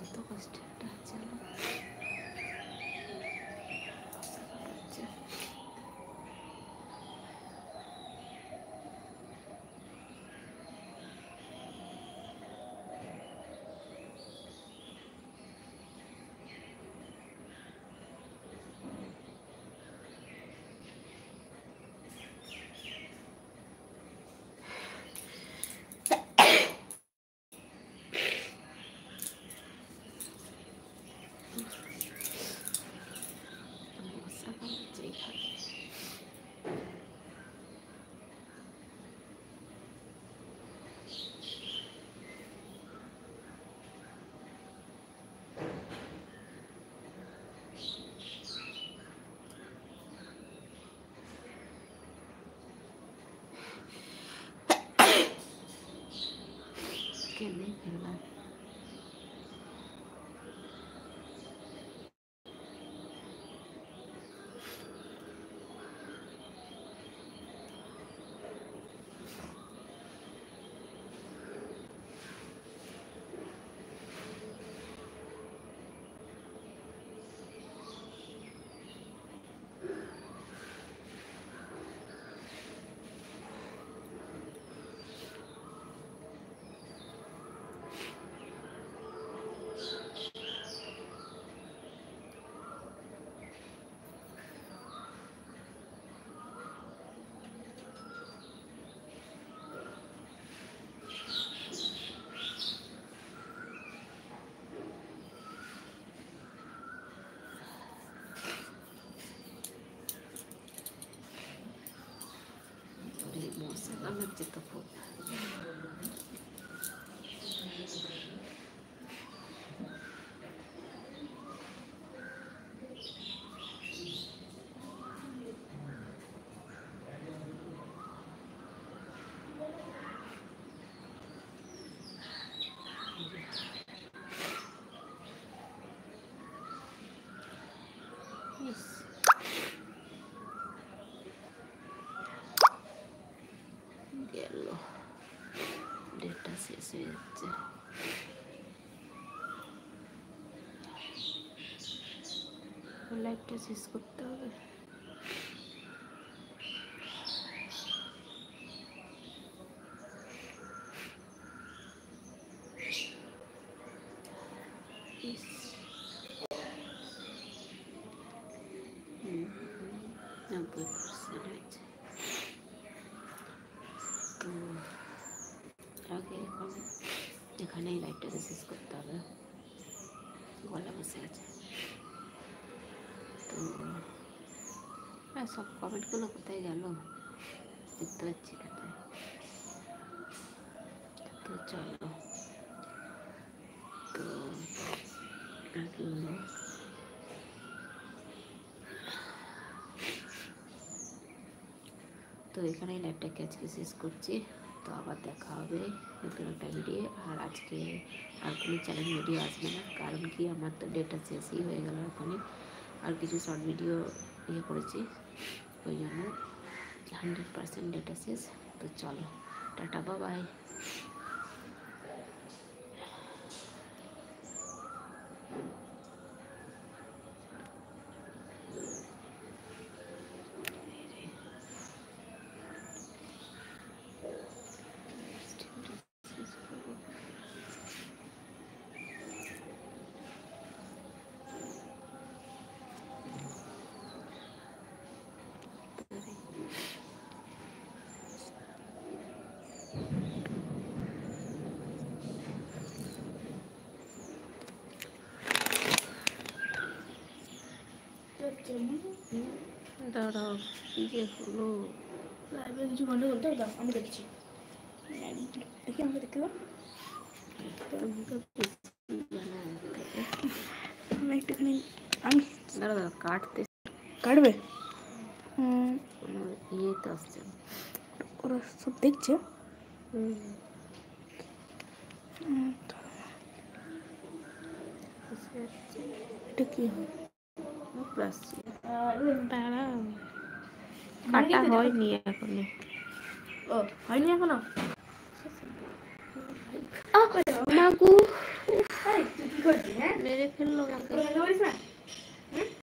কত কষ্টের একটা চলো কেমন ফেললাম মশা কামড়াচ্ছে তো খুব গেল ডেটটা শেষ হয়ে যাচ্ছে লাইভটা শেষ করতে হবে তো আগে এখন এখানেই লাইভটাকে শেষ করতে হবে গলা বসে আছে তো সব কমেন্টগুলো কোথায় গেল দেখতে পাচ্ছি কোথায় তো চলো তো তো এখানেই লাইভটাকে আজকে শেষ করছি তো আবার দেখা হবে নতুন একটা ভিডিও আর আজকে আর কোনো চ্যানেল ভিডিও আসবে না কারণ কি আমার তো ডেটা শেষই হয়ে গেল এখনই আর কিছু শর্ট ভিডিও ইয়ে করেছি ওই জন্য 100% ডেটা শেষ তো চলো টাটা বাই দাঁড়াও কি যে হলো লাইভে কিছু গন্ডগোল তো দাও আমি দেখছি দেখি আমাকে দেখতে দাও আমি একটুখানি আমি দাঁড়া কাটতে কাটবে ইয়ে তো আসছে ওরা সব দেখছে এটা কি দাঁড়াও কাটা হয়নি এখনো ও হয়নি এখনো মাগু কি করছিস মেরে ফেললো আমাকে। তোরা যেতে পারিস না?